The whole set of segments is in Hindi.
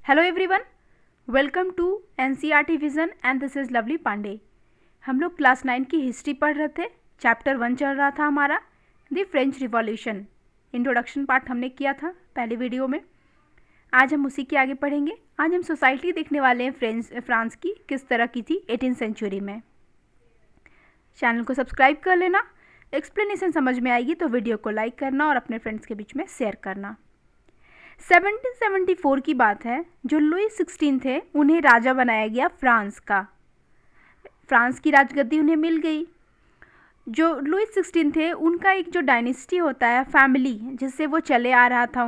Hello everyone, welcome to NCERT vision and this is Lovely Pandey. हम लोग क्लास 9 की हिस्ट्री पढ़ रहे थे। चैप्टर 1 चल रहा था हमारा, the French revolution. Introduction part हमने किया था पहले वीडियो में। आज हम उसी के आगे पढ़ेंगे। आज हम सोसाइटी देखने वाले हैं फ्रांस की किस तरह की थी 18th सेंचुरी में। चैनल को सब्सक्राइब कर लेना। एक्सप्लेनेशन समझ में आएगी तो वीडियो को लाइक करना और अपने फ्रेंड्स के बीच में शेयर करना। 1774 की बात है। जो लुई 16 थे उन्हें राजा बनाया गया फ्रांस का। फ्रांस की राजगद्दी उन्हें मिल गई। जो लुई 16 थे उनका एक जो डायनेस्टी होता है, फैमिली जिससे वो चले आ रहा था,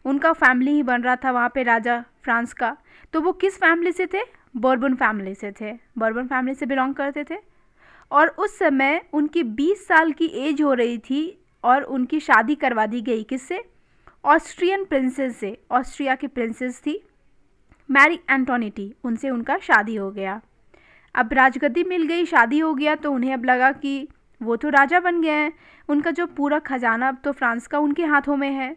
उनका फैमिली ही बन रहा था वहाँ पे राजा फ्रांस का। तो वो किस फैमिली से थे? बourbon फैमिली से थे। बourbon फैमिली से बिलोंग करते थे और उस समय उनकी 20 साल की एज हो रही थी और उनकी शादी करवा दी गई। किससे? ऑस्ट्रियन प्रिंसेस से। ऑस्ट्रिया की प्रिंसेस थी मैरी एंटोनिटी, उनसे उनका शादी हो गया। अब राजगद्दी मिल गई, शादी हो गया, तो उन्हें अब लगा कि वो तो राजा बन गए हैं, उनका जो पूरा खजाना अब तो फ्रांस का उनके हाथों में है।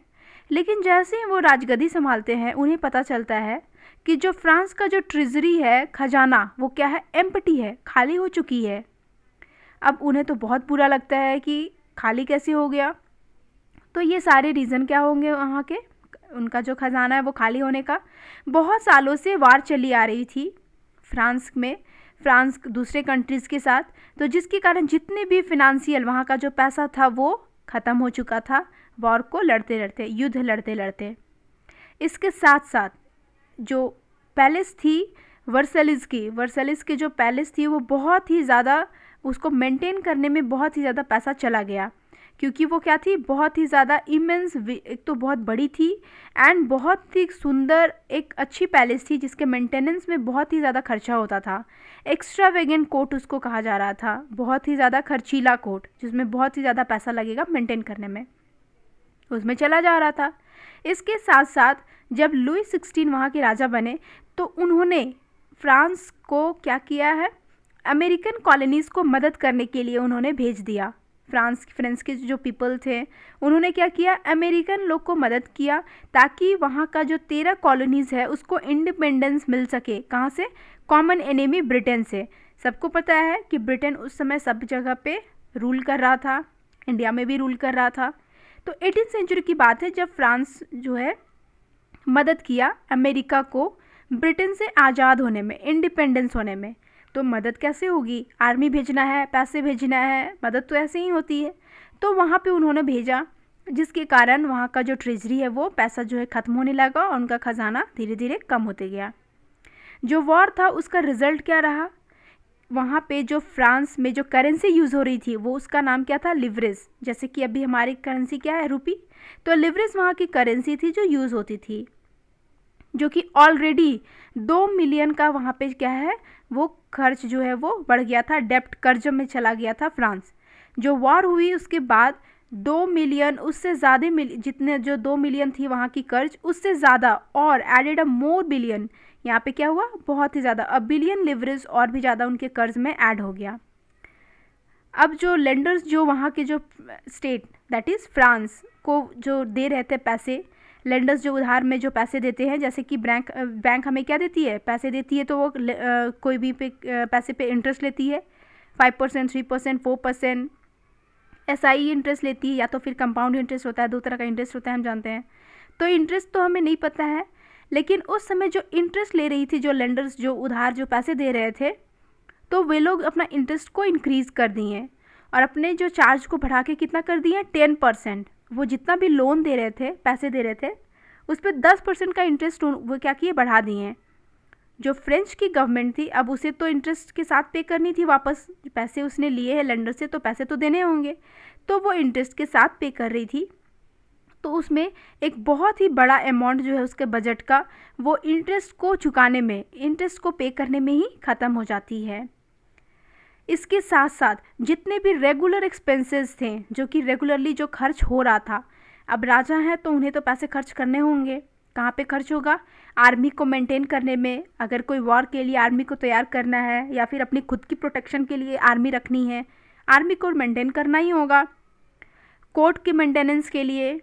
लेकिन जैसे ही वो राजगद्दी संभालते हैं उन्हें पता चलता है कि जो फ्रांस का जो ट्रेजरी है, खजाना, वो क्या है? एम्प्टी है, खाली हो चुकी है। अब उन्हें तो बहुत बुरा लगता है कि खाली कैसे हो गया। तो ये सारे रीज़न क्या होंगे वहाँ के? उनका जो खजाना है वो खाली होने का। बहुत सालों से वार चली आ रही थी फ्रांस में, फ्रांस दूसरे कंट्रीज़ के साथ, तो जिसके कारण जितने भी फिनेंशियल वहाँ का जो पैसा था वो ख़त्म हो चुका था वॉर को लड़ते लड़ते, युद्ध लड़ते लड़ते। इसके साथ साथ जो पैलेस थी वर्सलिस की जो पैलेस थी वो बहुत ही ज़्यादा, उसको मेंटेन करने में बहुत ही ज़्यादा पैसा चला गया, क्योंकि वो क्या थी? बहुत ही ज़्यादा इमेंस, एक तो बहुत बड़ी थी एंड बहुत ही सुंदर, एक अच्छी पैलेस थी जिसके मेंटेनेंस में बहुत ही ज़्यादा खर्चा होता था। एक्स्ट्रावेगेंट कोर्ट उसको कहा जा रहा था, बहुत ही ज़्यादा खर्चीला कोर्ट जिसमें बहुत ही ज़्यादा पैसा लगेगा मेंटेन करने में, उसमें चला जा रहा था। इसके साथ साथ जब लुई 16 वहाँ के राजा बने तो उन्होंने फ्रांस को क्या किया है? अमेरिकन कॉलोनीज़ को मदद करने के लिए उन्होंने भेज दिया। फ्रांस के जो पीपल थे उन्होंने क्या किया? अमेरिकन लोग को मदद किया ताकि वहाँ का जो 13 कॉलोनीज़ है उसको इंडिपेंडेंस मिल सके। कहाँ से? कॉमन एनिमी ब्रिटेन से। सबको पता है कि ब्रिटेन उस समय सब जगह पे रूल कर रहा था, इंडिया में भी रूल कर रहा था। तो 18th सेंचुरी की बात है जब फ्रांस जो है मदद किया अमेरिका को ब्रिटेन से आज़ाद होने में, इंडिपेंडेंस होने में। तो मदद कैसे होगी? आर्मी भेजना है, पैसे भेजना है, मदद तो ऐसे ही होती है। तो वहाँ पे उन्होंने भेजा, जिसके कारण वहाँ का जो ट्रेजरी है वो पैसा जो है ख़त्म होने लगा और उनका खजाना धीरे धीरे कम होते गया। जो वॉर था उसका रिजल्ट क्या रहा? वहाँ पे जो फ्रांस में जो करेंसी यूज़ हो रही थी वो उसका नाम क्या था? लिवरेज। जैसे कि अभी हमारी करेंसी क्या है? रुपी। तो लिवरेज वहाँ की करेंसी थी जो यूज़ होती थी, जो कि ऑलरेडी 2 मिलियन का वहाँ पे क्या है वो खर्च जो है वो बढ़ गया था, डेप्ट, कर्ज में चला गया था फ्रांस। जो वॉर हुई उसके बाद 2 मिलियन, उससे ज़्यादा जितने जो 2 मिलियन थी वहाँ की कर्ज, उससे ज़्यादा और एडेड अ मोर बिलियन, यहाँ पे क्या हुआ? बहुत ही ज़्यादा, अ बिलियन लिवरेज और भी ज़्यादा उनके कर्ज में ऐड हो गया। अब जो लेंडर्स, जो वहाँ के जो स्टेट दैट इज़ फ्रांस को जो दे रहे थे पैसे, लेंडर्स जो उधार में जो पैसे देते हैं, जैसे कि बैंक हमें क्या देती है? पैसे देती है, तो वो कोई भी पैसे पे इंटरेस्ट लेती है, 5%, 3%, 4%, एसआई इंटरेस्ट लेती है, या तो फिर कंपाउंड इंटरेस्ट होता है। 2 तरह का इंटरेस्ट होता है, हम जानते हैं। तो इंटरेस्ट तो हमें नहीं पता है, लेकिन उस समय जो इंटरेस्ट ले रही थी जो लेंडर्स, जो उधार जो पैसे दे रहे थे, तो वे लोग अपना इंटरेस्ट को इंक्रीज़ कर दिए और अपने जो चार्ज को बढ़ा के कितना कर दिए? 10%। वो जितना भी लोन दे रहे थे, पैसे दे रहे थे, उस पर 10% का इंटरेस्ट वो क्या किए? बढ़ा दिए। जो फ्रेंच की गवर्नमेंट थी अब उसे तो इंटरेस्ट के साथ पे करनी थी वापस, पैसे उसने लिए हैं लेंडर से तो पैसे तो देने होंगे, तो वो इंटरेस्ट के साथ पे कर रही थी। तो उसमें एक बहुत ही बड़ा अमाउंट जो है उसके बजट का वो इंटरेस्ट को चुकाने में, इंटरेस्ट को पे करने में ही ख़त्म हो जाती है। इसके साथ साथ जितने भी रेगुलर एक्सपेंसेस थे, जो कि रेगुलरली जो खर्च हो रहा था, अब राजा हैं तो उन्हें तो पैसे खर्च करने होंगे। कहाँ पे खर्च होगा? आर्मी को मेंटेन करने में। अगर कोई वॉर के लिए आर्मी को तैयार करना है या फिर अपनी खुद की प्रोटेक्शन के लिए आर्मी रखनी है, आर्मी को मेंटेन करना ही होगा। कोर्ट के मेंटेनेंस के लिए,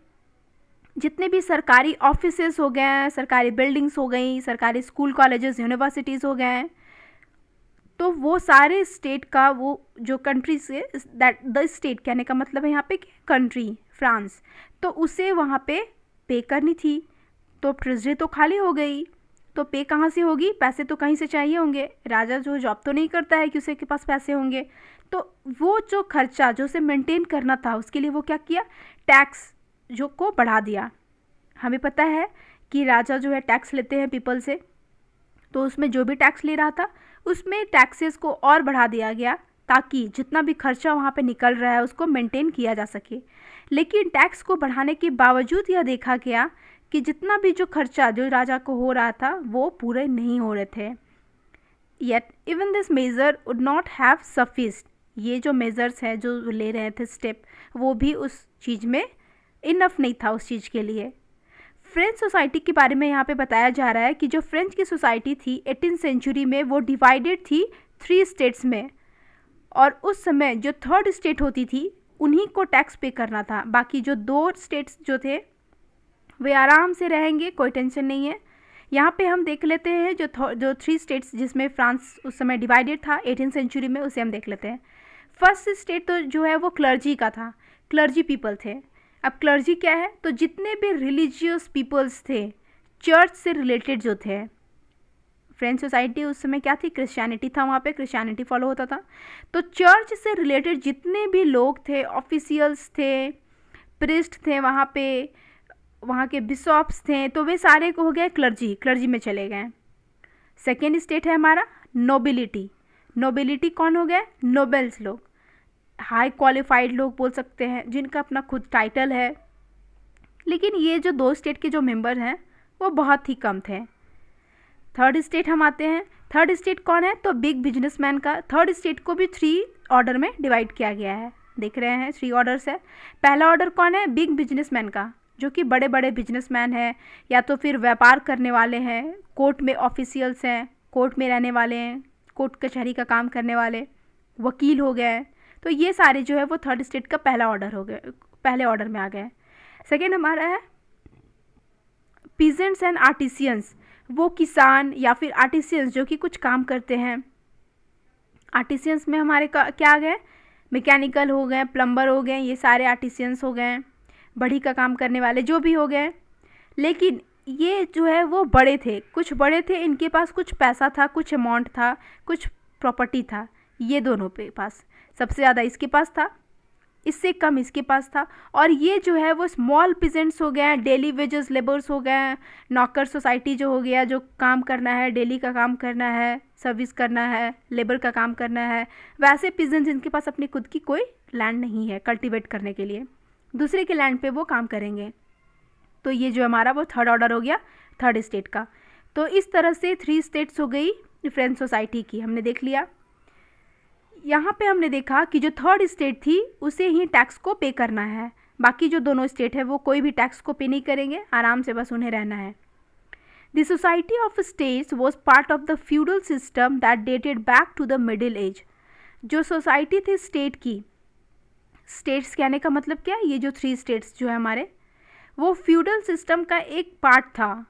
जितने भी सरकारी ऑफिसेस हो गए हैं, सरकारी बिल्डिंग्स हो गई, सरकारी स्कूल कॉलेजेस यूनिवर्सिटीज़ हो गए हैं, तो वो सारे स्टेट का वो जो country say that the state कहने का मतलब है यहाँ पे कंट्री फ्रांस, तो उसे वहाँ पे करनी थी। तो ट्रेजरी तो खाली हो गई, तो पे कहाँ से होगी? पैसे तो कहीं से चाहिए होंगे। राजा जो जॉब तो नहीं करता है कि उसे के पास पैसे होंगे, तो वो जो खर्चा जो उसे मेंटेन करना था उसके लिए वो क्या किया? टैक्स जो को बढ़ा दिया। हमें पता है कि राजा जो है टैक्स लेते हैं पीपल से, तो उसमें जो भी टैक्स ले रहा था उसमें टैक्सेस को और बढ़ा दिया गया ताकि जितना भी खर्चा वहाँ पे निकल रहा है उसको मेंटेन किया जा सके। लेकिन टैक्स को बढ़ाने के बावजूद यह देखा गया कि जितना भी जो खर्चा जो राजा को हो रहा था वो पूरे नहीं हो रहे थे। Yet even this measure would not have sufficed, ये जो मेजर्स है जो ले रहे थे स्टेप, वो भी उस चीज़ में इनफ नहीं था उस चीज़ के लिए। फ्रेंच सोसाइटी के बारे में यहाँ पे बताया जा रहा है कि जो फ्रेंच की सोसाइटी थी 18th सेंचुरी में वो डिवाइडेड थी 3 स्टेट्स में, और उस समय जो थर्ड स्टेट होती थी उन्हीं को टैक्स पे करना था। बाकी जो 2 स्टेट्स जो थे वे आराम से रहेंगे, कोई टेंशन नहीं है। यहाँ पे हम देख लेते हैं जो 3 स्टेट्स जिसमें फ्रांस उस समय डिवाइडेड था 18th सेंचुरी में, उसे हम देख लेते हैं। फर्स्ट स्टेट तो जो है वो क्लर्जी का था, क्लर्जी पीपल थे। अब क्लर्जी क्या है? तो जितने भी रिलीजियस पीपल्स थे, चर्च से रिलेटेड जो थे, फ्रेंच सोसाइटी उस समय क्या थी? क्रिश्चियनिटी था, वहाँ पे क्रिश्चियनिटी फॉलो होता था। तो चर्च से रिलेटेड जितने भी लोग थे, ऑफिशियल्स थे, प्रिस्ट थे वहाँ पे, वहाँ के बिशॉप्स थे, तो वे सारे को हो गए क्लर्जी में चले गए। सेकेंड स्टेट है हमारा नोबिलिटी। नोबिलिटी कौन हो गए? नोबेल्स लोग, हाई क्वालिफाइड लोग बोल सकते हैं, जिनका अपना खुद टाइटल है। लेकिन ये जो 2 स्टेट के जो मेंबर हैं वो बहुत ही कम थे। थर्ड स्टेट हम आते हैं। थर्ड स्टेट कौन है? तो बिग बिजनेसमैन का। थर्ड स्टेट को भी 3 ऑर्डर में डिवाइड किया गया है, देख रहे हैं 3 ऑर्डर्स है। पहला ऑर्डर कौन है? बिग बिजनेसमैन का, जो कि बड़े बड़े बिजनेसमैन हैं या तो फिर व्यापार करने वाले हैं, कोर्ट में ऑफिशियल्स हैं, कोर्ट में रहने वाले हैं, कोर्ट कचहरी का काम करने वाले, वकील हो गए। तो ये सारे जो है वो थर्ड स्टेट का पहला ऑर्डर हो गए, पहले ऑर्डर में आ गए। सेकेंड हमारा है पीजेंट्स एंड आर्टिसियंस, वो किसान या फिर आर्टिसियंस जो कि कुछ काम करते हैं। आर्टिसियंस में हमारे क्या आ गए? मैकेनिकल हो गए, प्लम्बर हो गए, ये सारे आर्टिसियंस हो गए, बढ़ी का काम करने वाले जो भी हो गए। लेकिन ये जो है वो बड़े थे, कुछ बड़े थे, इनके पास कुछ पैसा था, कुछ अमाउंट था, कुछ प्रॉपर्टी था। ये दोनों पे पास सबसे ज़्यादा इसके पास था, इससे कम इसके पास था। और ये जो है वो स्मॉल पीजेंट्स हो गए, डेली वेजेस लेबर्स हो गए, नौकर सोसाइटी जो हो गया, जो काम करना है, डेली का काम करना है, सर्विस करना है, लेबर का काम करना है, वैसे पीजेंट्स जिनके पास अपनी खुद की कोई लैंड नहीं है कल्टीवेट करने के लिए, दूसरे के लैंड पे वो काम करेंगे। तो ये जो हमारा वो थर्ड ऑर्डर हो गया थर्ड स्टेट का। तो इस तरह से 3 स्टेट्स हो गई फ्रेंच सोसाइटी की, हमने देख लिया। यहाँ पे हमने देखा कि जो थर्ड स्टेट थी उसे ही टैक्स को पे करना है, बाकी जो दोनों स्टेट है वो कोई भी टैक्स को पे नहीं करेंगे, आराम से बस उन्हें रहना है। The society of states was part of the feudal system that dated back to the middle age. जो सोसाइटी थी स्टेट की, स्टेट्स कहने का मतलब क्या है? ये जो 3 स्टेट्स जो है हमारे, वो फ्यूडल सिस्टम का एक पार्ट था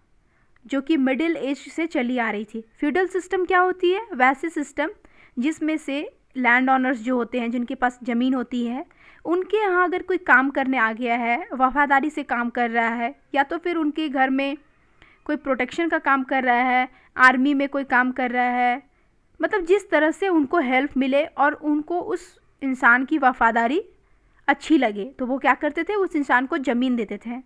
जो कि मिडिल एज से चली आ रही थी। फ्यूडल सिस्टम क्या होती है? वैसे सिस्टम जिसमें से लैंड ऑनर्स जो होते हैं, जिनके पास ज़मीन होती है, उनके यहाँ अगर कोई काम करने आ गया है, वफादारी से काम कर रहा है, या तो फिर उनके घर में कोई प्रोटेक्शन का काम कर रहा है, आर्मी में कोई काम कर रहा है, मतलब जिस तरह से उनको हेल्प मिले और उनको उस इंसान की वफादारी अच्छी लगे, तो वो क्या करते थे? उस इंसान को ज़मीन देते थे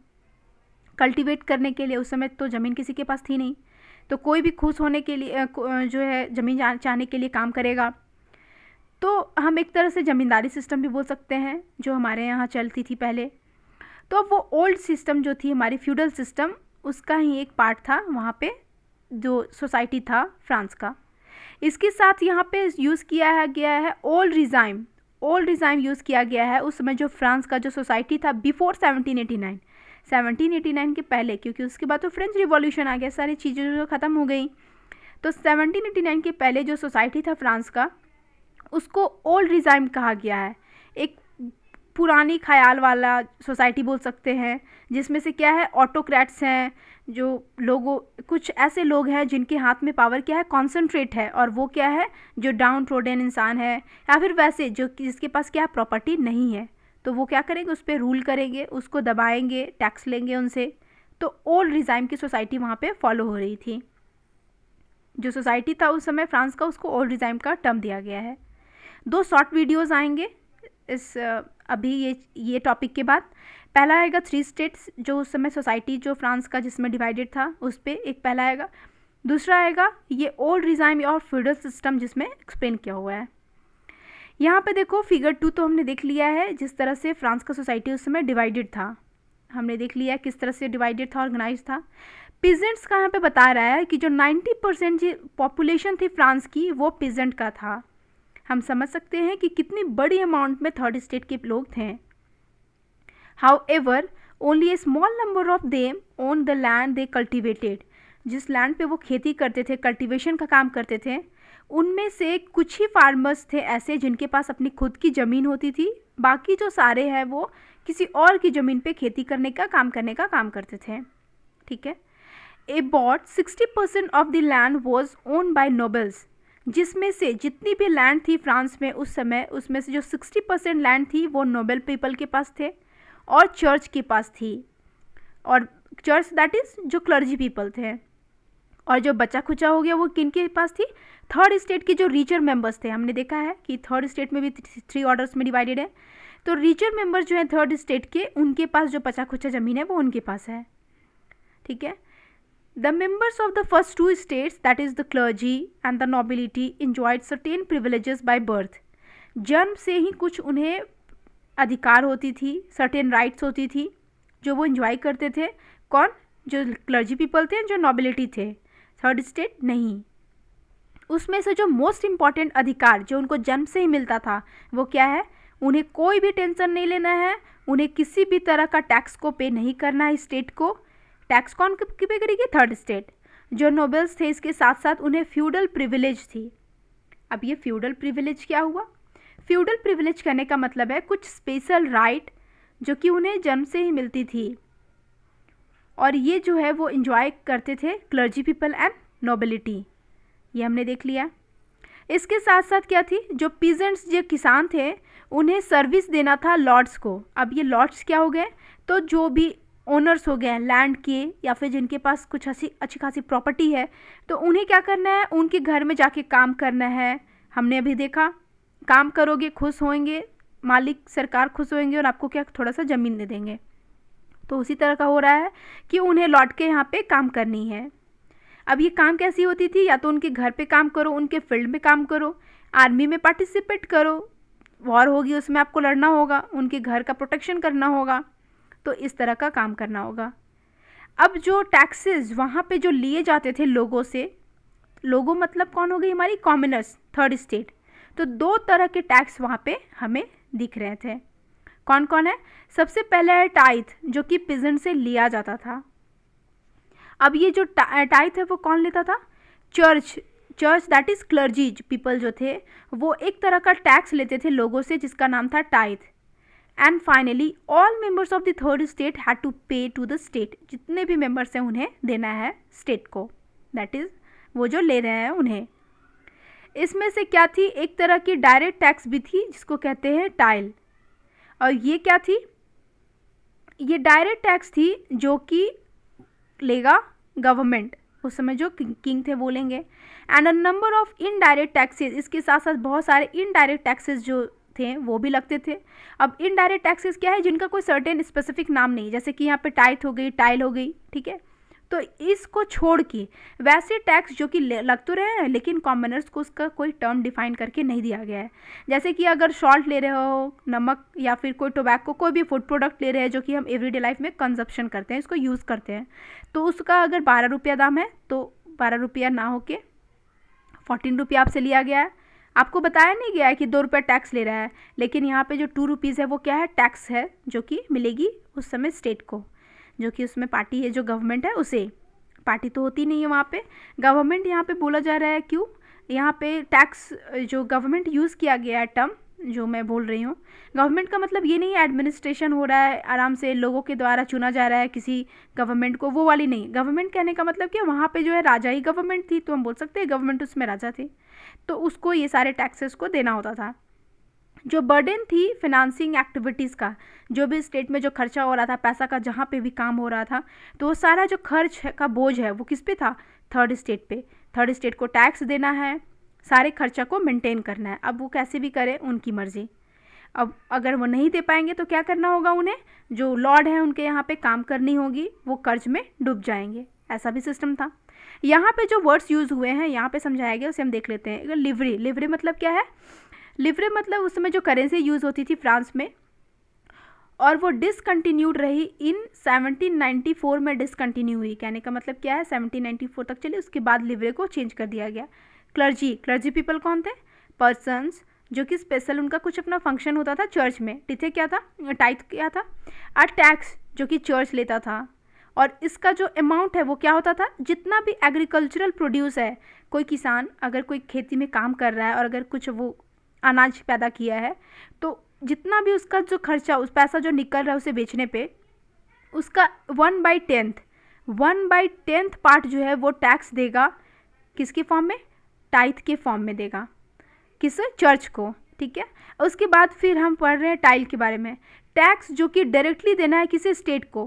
कल्टीवेट करने के लिए। उस समय तो ज़मीन किसी के पास थी नहीं, तो कोई भी खुश होने के लिए जो है ज़मीन चाहने के लिए काम करेगा। तो हम एक तरह से ज़मींदारी सिस्टम भी बोल सकते हैं जो हमारे यहाँ चलती थी पहले। तो वो ओल्ड सिस्टम जो थी हमारी फ्यूडल सिस्टम, उसका ही एक पार्ट था वहाँ पे जो सोसाइटी था फ्रांस का। इसके साथ यहाँ पे यूज़ किया गया है old regime. Old regime use किया गया है उस समय जो फ्रांस का जो सोसाइटी था बिफोर 1789, 1789 के पहले, क्योंकि उसके बाद तो फ्रेंच रिवॉल्यूशन आ गया, सारी चीज़ें जो ख़त्म हो गई। तो 1789 के पहले जो सोसाइटी था फ्रांस का, उसको ओल्ड रिजाइम कहा गया है। एक पुरानी ख्याल वाला सोसाइटी बोल सकते हैं, जिसमें से क्या है ऑटोक्रेट्स हैं, जो लोगों कुछ ऐसे लोग हैं जिनके हाथ में पावर क्या है कॉन्सेंट्रेट है, और वो क्या है जो डाउन ट्रोडन इंसान है, या फिर वैसे जो जिसके पास क्या प्रॉपर्टी नहीं है, तो वो क्या करेंगे उस पर रूल करेंगे, उसको दबाएंगे, टैक्स लेंगे उनसे। तो ओल्ड रिजाइम की सोसाइटी वहाँ पे फॉलो हो रही थी। जो सोसाइटी था उस समय फ्रांस का, उसको ओल्ड रिजाइम का टर्म दिया गया है। 2 शॉर्ट वीडियोस आएंगे इस अभी ये टॉपिक के बाद। पहला आएगा 3 स्टेट्स, जो उस समय सोसाइटी जो फ्रांस का जिसमें डिवाइडेड था उस पर एक पहला आएगा। दूसरा आएगा ये ओल्ड रिजाइम और फ्यूडल सिस्टम, जिसमें एक्सप्लेन किया हुआ है। यहाँ पे देखो फिगर 2 तो हमने देख लिया है, जिस तरह से फ्रांस का सोसाइटी उस समय डिवाइडेड था, हमने देख लिया है किस तरह से डिवाइडेड था, ऑर्गेनाइज था। पीजेंट्स का यहाँ पे बता रहा है कि जो 90% जो पॉपुलेशन थी फ्रांस की वो पीजेंट का था। हम समझ सकते हैं कि कितनी बड़ी अमाउंट में थर्ड स्टेट के लोग थे। However, only a small number of them owned the land they cultivated. जिस लैंड पे वो खेती करते थे, कल्टीवेशन का काम करते थे, उनमें से कुछ ही फार्मर्स थे ऐसे जिनके पास अपनी खुद की ज़मीन होती थी, बाकी जो सारे हैं वो किसी और की ज़मीन पे खेती करने का काम करते थे। ठीक है। About 60% of the land was own by nobles, जिसमें से जितनी भी लैंड थी फ्रांस में उस समय, उसमें से जो 60% लैंड थी वो नोबल पीपल के पास थे और चर्च के पास थी, और चर्च दैट इज़ जो क्लर्जी पीपल थे। और जो बचा खुचा हो गया वो किन के पास थी, थर्ड स्टेट के जो रीचर मेंबर्स थे। हमने देखा है कि थर्ड स्टेट में भी 3 ऑर्डर्स में डिवाइडेड है, तो रीचर मेंबर्स जो हैं थर्ड स्टेट के, उनके पास जो बचा खुचा ज़मीन है वो उनके पास है। ठीक है। The members of the first 2 states that is the clergy and the nobility enjoyed certain privileges by birth. जन्म से ही कुछ उन्हें अधिकार होती थी, सर्टेन राइट्स होती थी जो वो इंजॉय करते थे। कौन? जो क्लर्जी पीपल थे, जो नोबिलिटी थे, थर्ड स्टेट नहीं। उसमें से जो मोस्ट इम्पॉर्टेंट अधिकार जो उनको जन्म से ही मिलता था वो क्या है, उन्हें कोई भी टेंशन नहीं लेना है, उन्हें किसी भी तरह का टैक्स को पे नहीं करना है स्टेट को। टैक्स कौन पे करेगी? Third state. जो नोबल्स थे इसके साथ साथ उन्हें फ्यूडल प्रिविलेज थी। अब ये फ्यूडल प्रिविलेज क्या हुआ? फ्यूडल प्रिविलेज कहने का मतलब है कुछ स्पेशल राइट जो कि उन्हें जन्म से ही मिलती थी, और ये जो है वो इंजॉय करते थे क्लर्जी पीपल एंड नोबिलिटी। ये हमने देख लिया। इसके साथ साथ क्या थी, जो पीजेंट्स जो किसान थे उन्हें सर्विस देना था लॉर्ड्स को। अब ये लॉर्ड्स क्या हो गए, तो जो भी ओनर्स हो गए लैंड के, या फिर जिनके पास कुछ अच्छी खासी प्रॉपर्टी है, तो उन्हें क्या करना है, उनके घर में जाके काम करना है। हमने अभी देखा, काम करोगे खुश होंगे, मालिक सरकार खुश होंगे और आपको क्या थोड़ा सा ज़मीन दे देंगे। तो उसी तरह का हो रहा है कि उन्हें लौट के यहाँ पे काम करनी है। अब ये काम कैसी होती थी, या तो उनके घर पे काम करो, उनके फील्ड में काम करो, आर्मी में पार्टिसिपेट करो, वॉर होगी उसमें आपको लड़ना होगा, उनके घर का प्रोटेक्शन करना होगा, तो इस तरह का काम करना होगा। अब जो टैक्सेस वहाँ पे जो लिए जाते थे लोगों से, लोगों मतलब कौन हो गई, हमारी कॉमनर्स, थर्ड स्टेट। तो 2 तरह के टैक्स वहाँ पे हमें दिख रहे थे। कौन कौन है? सबसे पहले है टाइथ, जो कि पीजेंट से लिया जाता था। अब ये जो टाइथ है वो कौन लेता था? Church that is clergy people जो थे वो एक तरह का टैक्स लेते थे लोगों से, जिसका नाम था tithe. And finally all members of the third state had to pay to the state. जितने भी मेंबर्स हैं उन्हें देना है स्टेट को, दैट इज़ वो जो ले रहे हैं उन्हें। इसमें से क्या थी, एक तरह की डायरेक्ट टैक्स भी थी जिसको कहते हैं टाइल, और ये क्या थी, ये डायरेक्ट टैक्स थी जो कि लेगा गवर्नमेंट, उस समय जो किंग थे वो लेंगे। And a number of indirect taxes, इसके साथ साथ बहुत सारे इनडायरेक्ट टैक्सेस जो थे वो भी लगते थे। अब इनडायरेक्ट टैक्सेस क्या है, जिनका कोई सर्टेन स्पेसिफिक नाम नहीं, जैसे कि यहाँ पे टाइथ हो गई, टाइल हो गई, ठीक है। तो इसको छोड़ के वैसे टैक्स जो कि लग तो रहे हैं, लेकिन कॉमनर्स को उसका कोई टर्म डिफाइन करके नहीं दिया गया है। जैसे कि अगर सॉल्ट ले रहे हो, नमक, या फिर कोई टोबैको, कोई भी फूड प्रोडक्ट ले रहे हैं जो कि हम एवरीडे लाइफ में कंजप्शन करते हैं, इसको यूज़ करते हैं, तो उसका अगर 12 रुपया दाम है तो 12 रुपया ना होके 14 रुपया आपसे लिया गया है। आपको बताया नहीं गया है कि 2 रुपया टैक्स ले रहा है, लेकिन यहाँ पे जो 2 रुपीज़ है वो क्या है, टैक्स है, जो कि मिलेगी उस समय स्टेट को, जो कि उसमें पार्टी है, जो गवर्नमेंट है उसे। पार्टी तो होती नहीं है वहाँ पे, गवर्नमेंट यहाँ पे बोला जा रहा है। क्यों? यहाँ पे टैक्स जो गवर्नमेंट यूज़ किया गया है टर्म, जो मैं बोल रही हूँ। गवर्नमेंट का मतलब ये नहीं है एडमिनिस्ट्रेशन हो रहा है, आराम से लोगों के द्वारा चुना जा रहा है किसी गवर्नमेंट को, वो वाली नहीं। गवर्नमेंट कहने का मतलब कि वहाँ पे जो है राजा ही गवर्नमेंट थी, तो हम बोल सकते हैं गवर्नमेंट उसमें राजा थी, तो उसको ये सारे टैक्सेस को देना होता था। जो बर्डन थी फिनांसिंग एक्टिविटीज़ का, जो भी स्टेट में जो खर्चा हो रहा था, पैसा का जहाँ पे भी काम हो रहा था, तो वो सारा जो खर्च का बोझ है वो किस पे था? थर्ड स्टेट पे। थर्ड स्टेट को टैक्स देना है, सारे खर्चा को मेंटेन करना है। अब वो कैसे भी करें, उनकी मर्ज़ी। अब अगर वो नहीं दे पाएंगे तो क्या करना होगा उन्हें? जो लॉर्ड है उनके यहाँ पे काम करनी होगी, वो कर्ज में डूब जाएंगे। ऐसा भी सिस्टम था। यहाँ पे जो वर्ड्स यूज़ हुए हैं यहाँ पे समझाया गया, उसे हम देख लेते हैं। लिवरी, लिवरी मतलब क्या है? लिवरे मतलब उस समय जो करेंसी यूज़ होती थी फ्रांस में, और वो डिसकंटिन्यूड रही इन 1794 में डिसकंटिन्यू हुई। कहने का मतलब क्या है, 1794 तक चली, उसके बाद लिवरे को चेंज कर दिया गया। क्लर्जी, क्लर्जी पीपल कौन थे? पर्सन्स जो कि स्पेशल उनका कुछ अपना फंक्शन होता था चर्च में। टिथे क्या था? टाइथ क्या था? टैक्स जो कि चर्च लेता था, और इसका जो अमाउंट है वो क्या होता था? जितना भी एग्रीकल्चरल प्रोड्यूस है, कोई किसान अगर कोई खेती में काम कर रहा है और अगर कुछ वो अनाज पैदा किया है, तो जितना भी उसका जो खर्चा, उस पैसा जो निकल रहा है उसे बेचने पे, उसका 1/10 पार्ट जो है वो टैक्स देगा। किसके फॉर्म में? टाइथ के फॉर्म में देगा। किस? चर्च को। ठीक है। उसके बाद फिर हम पढ़ रहे हैं टाइल के बारे में। टैक्स जो कि डायरेक्टली देना है किसी स्टेट को,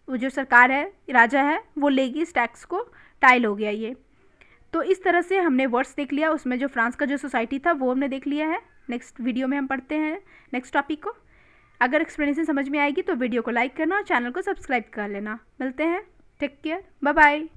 वो जो सरकार है, राजा है, वो लेगी इस टैक्स को। टाइल हो गया ये। तो इस तरह से हमने वर्ड्स देख लिया, उसमें जो फ्रांस का जो सोसाइटी था वो हमने देख लिया है। नेक्स्ट वीडियो में हम पढ़ते हैं नेक्स्ट टॉपिक को। अगर एक्सप्लेनेशन समझ में आएगी तो वीडियो को लाइक करना और चैनल को सब्सक्राइब कर लेना। मिलते हैं, टेक केयर, बाय बाय।